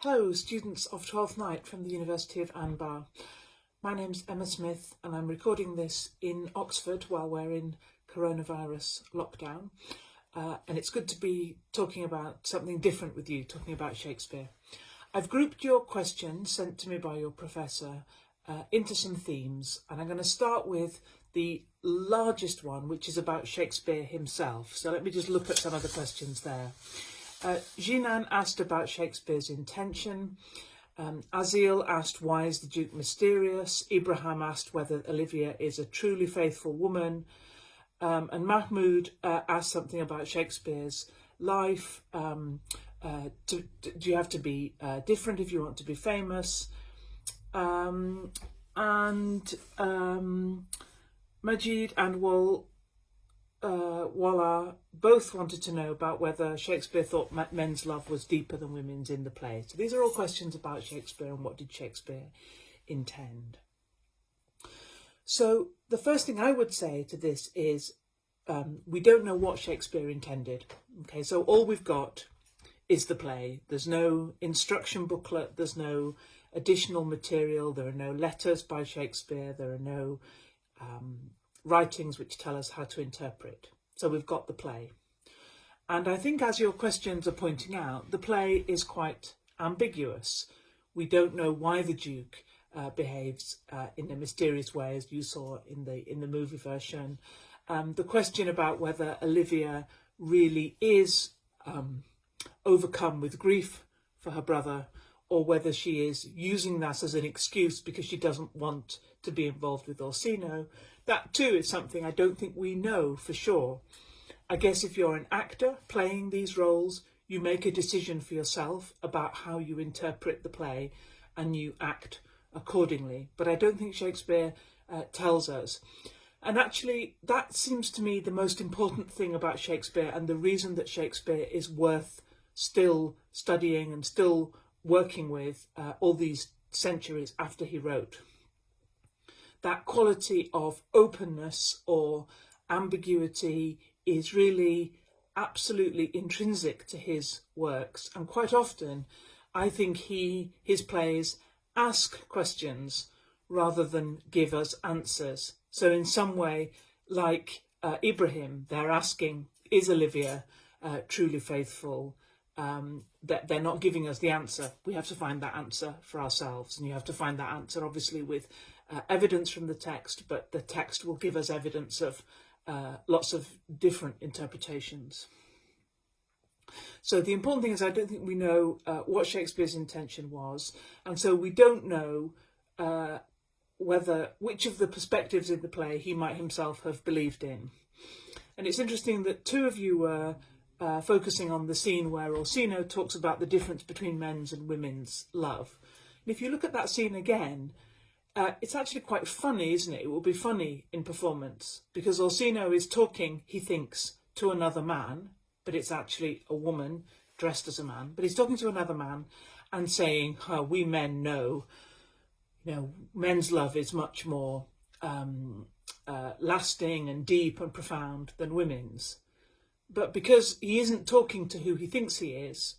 Hello, students of 12th night from the University of Anbar. My name's Emma Smith and I'm recording this in Oxford while we're in coronavirus lockdown. And it's good to be talking about something different with you, talking about Shakespeare. I've grouped your questions sent to me by your professor into some themes, and I'm going to start with the largest one, which is about Shakespeare himself. So let me just look at some of the questions there. Jinan asked about Shakespeare's intention. Azil asked, why is the Duke mysterious? Ibrahim asked whether Olivia is a truly faithful woman. And Mahmoud asked something about Shakespeare's life. Do you have to be different if you want to be famous? Mejid and Walla both wanted to know about whether Shakespeare thought men's love was deeper than women's in the play. So these are all questions about Shakespeare and what did Shakespeare intend. So the first thing I would say to this is we don't know what Shakespeare intended. Okay, so all we've got is the play. There's no instruction booklet, there's no additional material, there are no letters by Shakespeare, there are no writings which tell us how to interpret. So we've got the play. And I think, as your questions are pointing out, the play is quite ambiguous. We don't know why the Duke behaves in a mysterious way, as you saw in the movie version. The question about whether Olivia really is overcome with grief for her brother, or whether she is using that as an excuse because she doesn't want to be involved with Orsino. That too is something I don't think we know for sure. I guess if you're an actor playing these roles, you make a decision for yourself about how you interpret the play and you act accordingly. But I don't think Shakespeare tells us. And actually, that seems to me the most important thing about Shakespeare, and the reason that Shakespeare is worth still studying and still working with all these centuries after he wrote. That quality of openness or ambiguity is really absolutely intrinsic to his works. And quite often, I think his plays ask questions rather than give us answers. So in some way, like Ibrahim, they're asking, is Olivia truly faithful? That they're not giving us the answer. We have to find that answer for ourselves, and you have to find that answer obviously with evidence from the text, but the text will give us evidence of lots of different interpretations. So the important thing is I don't think we know what Shakespeare's intention was, and so we don't know which of the perspectives in the play he might himself have believed in. And it's interesting that two of you were focusing on the scene where Orsino talks about the difference between men's and women's love. And if you look at that scene again, it's actually quite funny, isn't it? It will be funny in performance because Orsino is talking, he thinks, to another man, but it's actually a woman dressed as a man. But he's talking to another man and saying, we men know, men's love is much more lasting and deep and profound than women's. But because he isn't talking to who he thinks he is,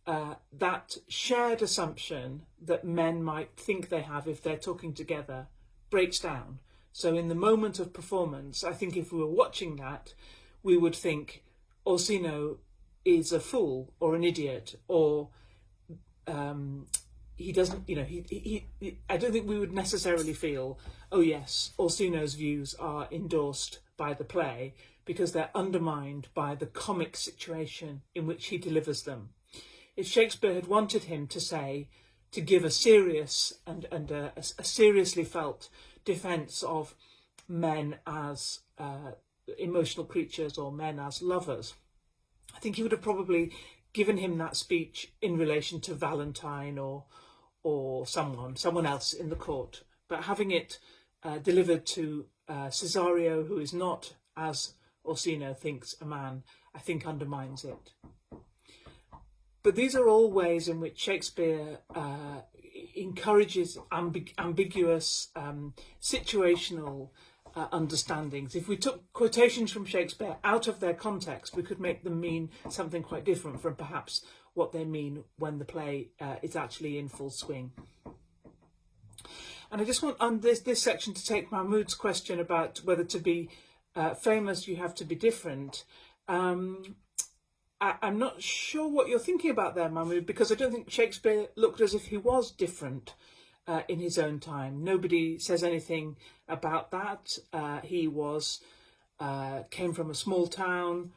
that shared assumption that men might think they have if they're talking together breaks down. So in the moment of performance, I think if we were watching that, we would think Orsino is a fool or an idiot, or he doesn't, I don't think we would necessarily feel, oh yes, Orsino's views are endorsed by the play, because they're undermined by the comic situation in which he delivers them. If Shakespeare had wanted him to give a serious and a seriously felt defence of men as emotional creatures or men as lovers, I think he would have probably given him that speech in relation to Valentine or someone else in the court. But having it delivered to Cesario, who is not, as Orsino thinks, a man, I think undermines it. But these are all ways in which Shakespeare encourages ambiguous, situational understandings. If we took quotations from Shakespeare out of their context, we could make them mean something quite different from perhaps what they mean when the play is actually in full swing. And I just want on this section to take Mahmoud's question about whether to be famous you have to be different. I'm not sure what you're thinking about there, Mahmoud, because I don't think Shakespeare looked as if he was different in his own time. Nobody says anything about that. He came from a small town,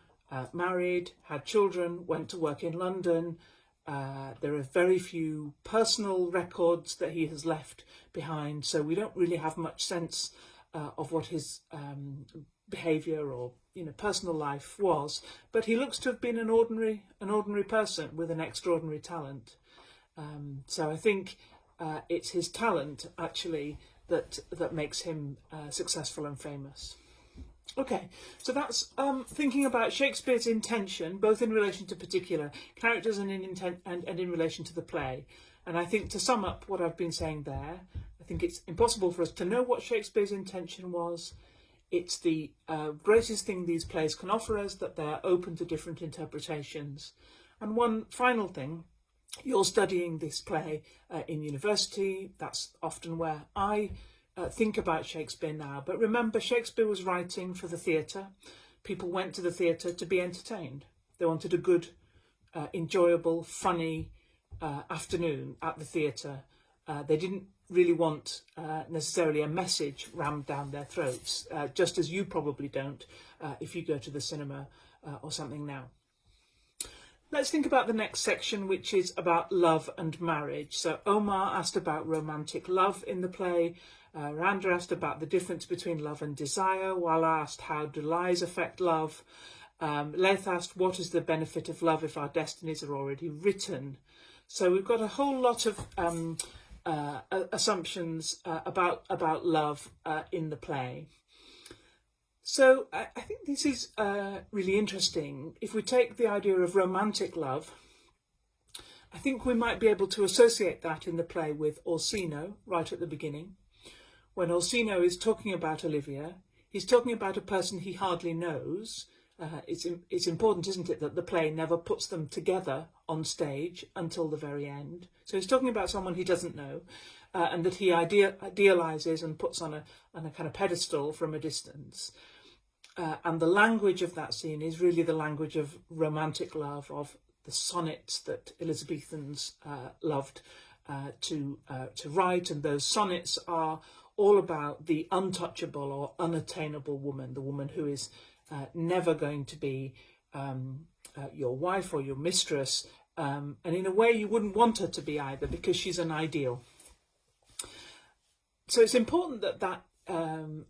married, had children, went to work in London. There are very few personal records that he has left behind, so we don't really have much sense of what his behaviour or personal life was. But he looks to have been an ordinary person with an extraordinary talent. So I think it's his talent actually that makes him successful and famous. Okay, so that's thinking about Shakespeare's intention, both in relation to particular characters and in relation to the play. And I think to sum up what I've been saying there, I think it's impossible for us to know what Shakespeare's intention was. It's the greatest thing these plays can offer us, that they're open to different interpretations. And one final thing, you're studying this play in university. That's often where I think about Shakespeare now. But remember, Shakespeare was writing for the theatre. People went to the theatre to be entertained. They wanted a good, enjoyable, funny afternoon at the theatre. They didn't really want necessarily a message rammed down their throats, just as you probably don't if you go to the cinema or something now. Let's think about the next section, which is about love and marriage. So Omar asked about romantic love in the play. Randa asked about the difference between love and desire. Wala asked, how do lies affect love? Leith asked, what is the benefit of love if our destinies are already written? So we've got a whole lot of assumptions about love in the play. So I think this is really interesting. If we take the idea of romantic love, I think we might be able to associate that in the play with Orsino right at the beginning. When Orsino is talking about Olivia, he's talking about a person he hardly knows. It's important, isn't it, that the play never puts them together on stage until the very end. So he's talking about someone he doesn't know, and that he idealises and puts on a kind of pedestal from a distance. And the language of that scene is really the language of romantic love, of the sonnets that Elizabethans loved to write. And those sonnets are all about the untouchable or unattainable woman, the woman who is never going to be your wife or your mistress, and in a way you wouldn't want her to be either, because she's an ideal. So it's important that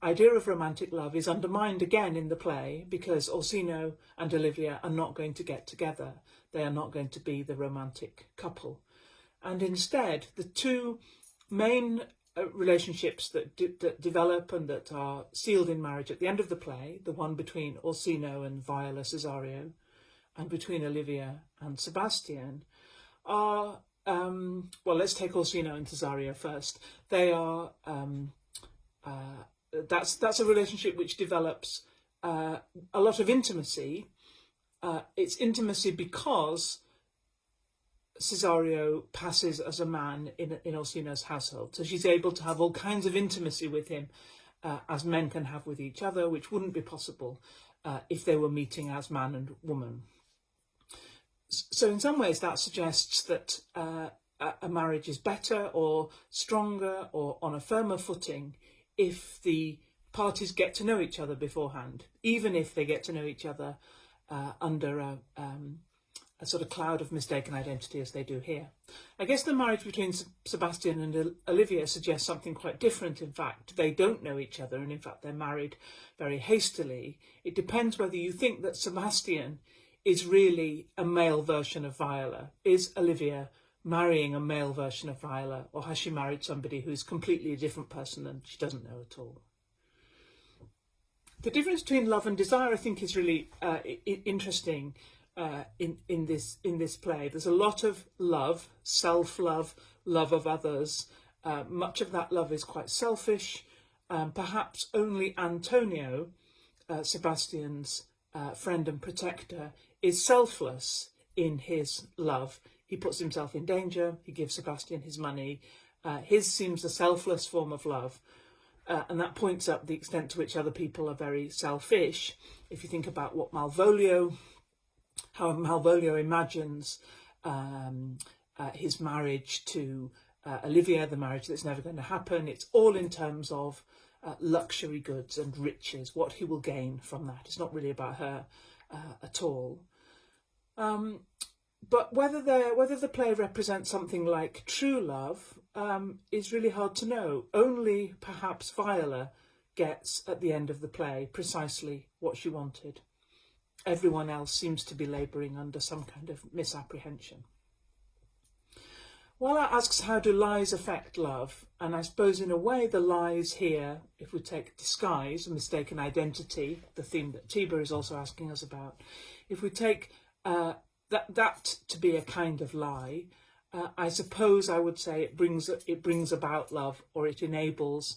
idea of romantic love is undermined again in the play, because Orsino and Olivia are not going to get together. They are not going to be the romantic couple. And instead, the two main relationships that develop and that are sealed in marriage at the end of the play, the one between Orsino and Viola Cesario, and between Olivia and Sebastian, are, well, let's take Orsino and Cesario first. They are, that's a relationship which develops a lot of intimacy. It's intimacy because Cesario passes as a man in Orsino's household. So she's able to have all kinds of intimacy with him as men can have with each other, which wouldn't be possible if they were meeting as man and woman. So in some ways that suggests that a marriage is better or stronger or on a firmer footing if the parties get to know each other beforehand, even if they get to know each other under a sort of cloud of mistaken identity as they do here. I guess the marriage between Sebastian and Olivia suggests something quite different. In fact, they don't know each other, and in fact they're married very hastily. It depends whether you think that Sebastian is really a male version of Viola. Is Olivia marrying a male version of Viola, or has she married somebody who's completely a different person and she doesn't know at all? The difference between love and desire, I think, is really interesting in this play. There's a lot of love, self-love, love of others. Much of that love is quite selfish. Perhaps only Antonio, Sebastian's friend and protector, is selfless in his love. He puts himself in danger, he gives Sebastian his money. His seems a selfless form of love, and that points up the extent to which other people are very selfish. If you think about what how Malvolio imagines his marriage to Olivia, the marriage that's never going to happen, it's all in terms of luxury goods and riches, what he will gain from that. It's not really about her at all. But whether the play represents something like true love is really hard to know. Only perhaps Viola gets at the end of the play precisely what she wanted. Everyone else seems to be labouring under some kind of misapprehension. Walla asks, how do lies affect love? And I suppose in a way the lies here, if we take disguise, mistaken identity, the theme that Tiber is also asking us about, if we take that to be a kind of lie, I suppose I would say it brings about love, or it enables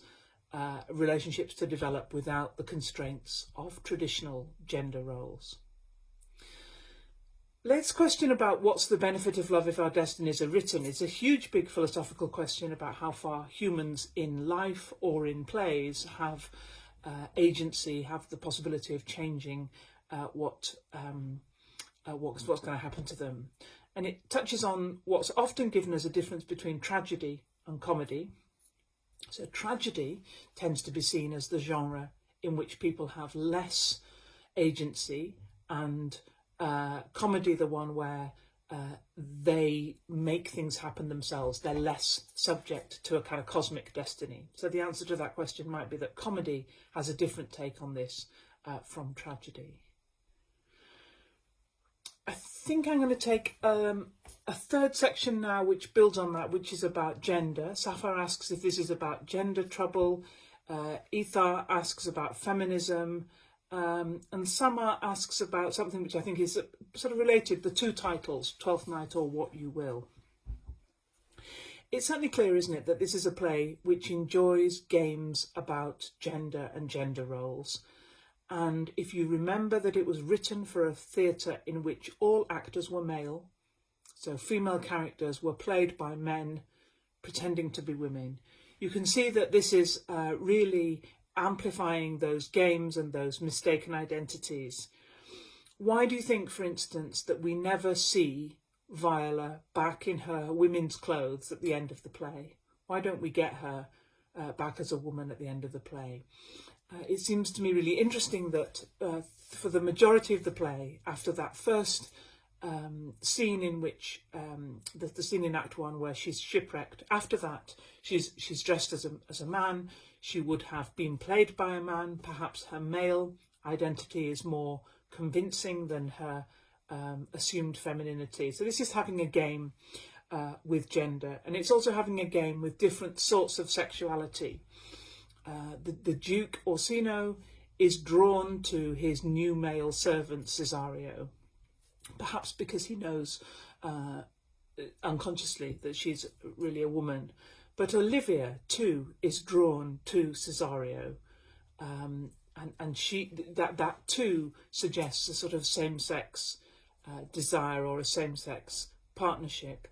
relationships to develop without the constraints of traditional gender roles. Let's question about what's the benefit of love if our destinies are written. It's a huge, big philosophical question about how far humans in life or in plays have agency, have the possibility of changing what's going to happen to them. And it touches on what's often given as a difference between tragedy and comedy. So tragedy tends to be seen as the genre in which people have less agency, and comedy the one where they make things happen themselves. They're less subject to a kind of cosmic destiny. So the answer to that question might be that comedy has a different take on this from tragedy. I think I'm going to take a third section now which builds on that, which is about gender. Safar asks if this is about gender trouble. Ithar asks about feminism. And Sama asks about something which I think is sort of related, the two titles, Twelfth Night or What You Will. It's certainly clear, isn't it, that this is a play which enjoys games about gender and gender roles. And if you remember that it was written for a theatre in which all actors were male, so female characters were played by men pretending to be women, you can see that this is really amplifying those games and those mistaken identities. Why do you think, for instance, that we never see Viola back in her women's clothes at the end of the play? Why don't we get her back as a woman at the end of the play? It seems to me really interesting that for the majority of the play, after that first scene in which the scene in Act 1 where she's shipwrecked, after that she's dressed as a man. She would have been played by a man. Perhaps her male identity is more convincing than her assumed femininity. So this is having a game with gender, and it's also having a game with different sorts of sexuality. The Duke Orsino is drawn to his new male servant Cesario, perhaps because he knows unconsciously that she's really a woman. But Olivia too is drawn to Cesario, and she that too suggests a sort of same-sex desire or a same-sex partnership.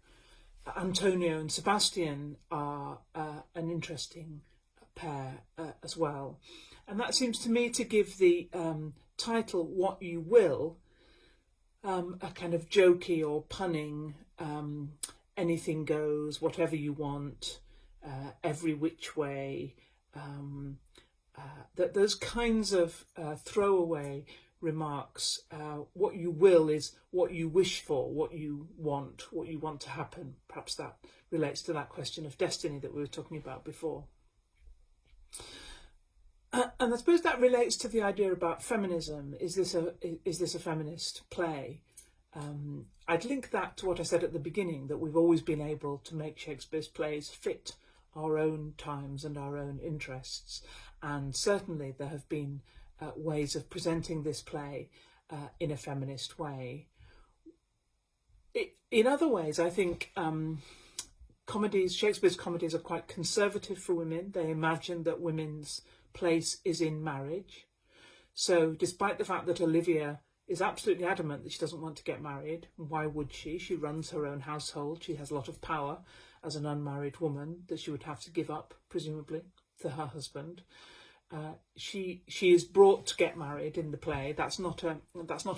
Antonio and Sebastian are an interesting pair as well, and that seems to me to give the title "What You Will" a kind of jokey or punning, anything goes, whatever you want, every which way. That those kinds of throwaway remarks. What you will is what you wish for, what you want to happen. Perhaps that relates to that question of destiny that we were talking about before. And I suppose that relates to the idea about feminism. Is this a feminist play? I'd link that to what I said at the beginning, that we've always been able to make Shakespeare's plays fit our own times and our own interests. And certainly there have been ways of presenting this play in a feminist way. In other ways, I think Shakespeare's comedies are quite conservative for women. They imagine that women's place is in marriage. So despite the fact that Olivia is absolutely adamant that she doesn't want to get married. Why would she? She runs her own household. She has a lot of power as an unmarried woman that she would have to give up, presumably, to her husband. She is brought to get married in the play. That's not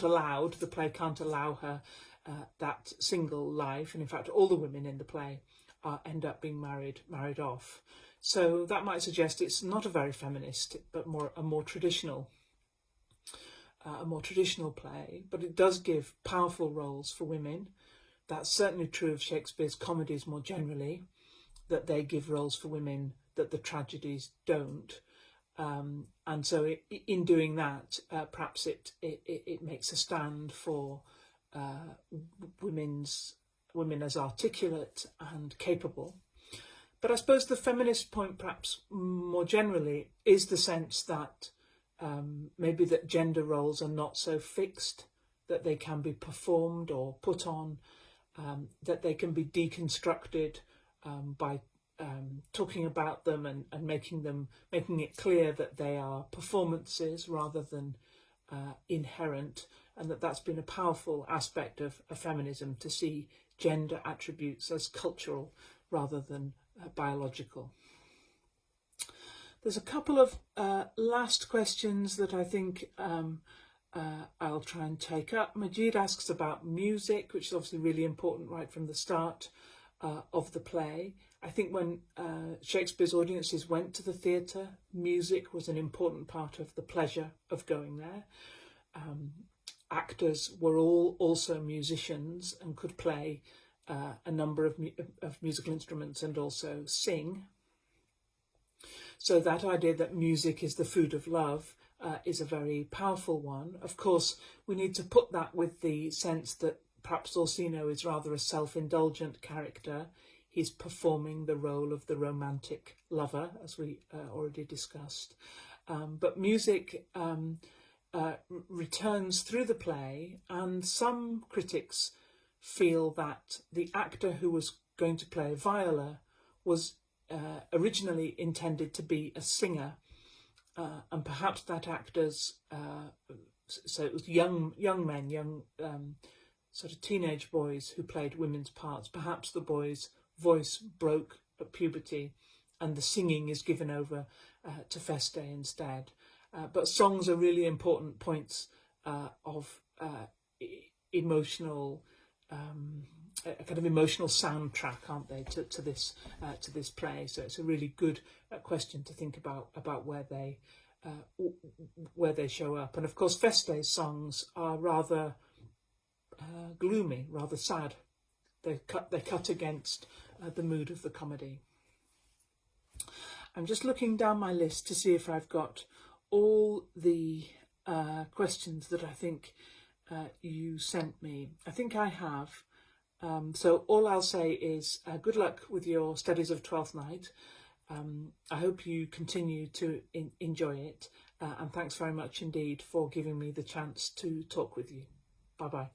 allowed. The play can't allow her that single life, and in fact all the women in the play end up being married off. So that might suggest it's not a very feminist, but a more traditional play. But it does give powerful roles for women. That's certainly true of Shakespeare's comedies more generally, that they give roles for women that the tragedies don't. And so in doing that, perhaps it makes a stand for women as articulate and capable. But I suppose the feminist point, perhaps more generally, is the sense that maybe that gender roles are not so fixed, that they can be performed or put on, that they can be deconstructed by talking about them and making it clear that they are performances rather than inherent, and that's been a powerful aspect of feminism, to see gender attributes as cultural rather than biological. There's a couple of last questions that I think I'll try and take up. Mejid asks about music, which is obviously really important right from the start of the play. I think when Shakespeare's audiences went to the theatre, music was an important part of the pleasure of going there. Actors were all also musicians and could play a number of musical instruments and also sing. So that idea that music is the food of love is a very powerful one. Of course, we need to put that with the sense that perhaps Orsino is rather a self-indulgent character. He's performing the role of the romantic lover, as we already discussed. But music returns through the play, and some critics feel that the actor who was going to play Viola was originally intended to be a singer, and perhaps that actor's, so it was young men, sort of teenage boys who played women's parts. Perhaps the boy's voice broke at puberty and the singing is given over to Feste instead. But songs are really important points of emotional, a kind of emotional soundtrack, aren't they, to this play? So it's a really good question to think about where they show up. And of course, Feste's songs are rather gloomy, rather sad. They cut against the mood of the comedy. I'm just looking down my list to see if I've got all the questions that I think you sent me. I think I have. So all I'll say is good luck with your studies of Twelfth Night. I hope you continue to enjoy it, and thanks very much indeed for giving me the chance to talk with you. Bye-bye.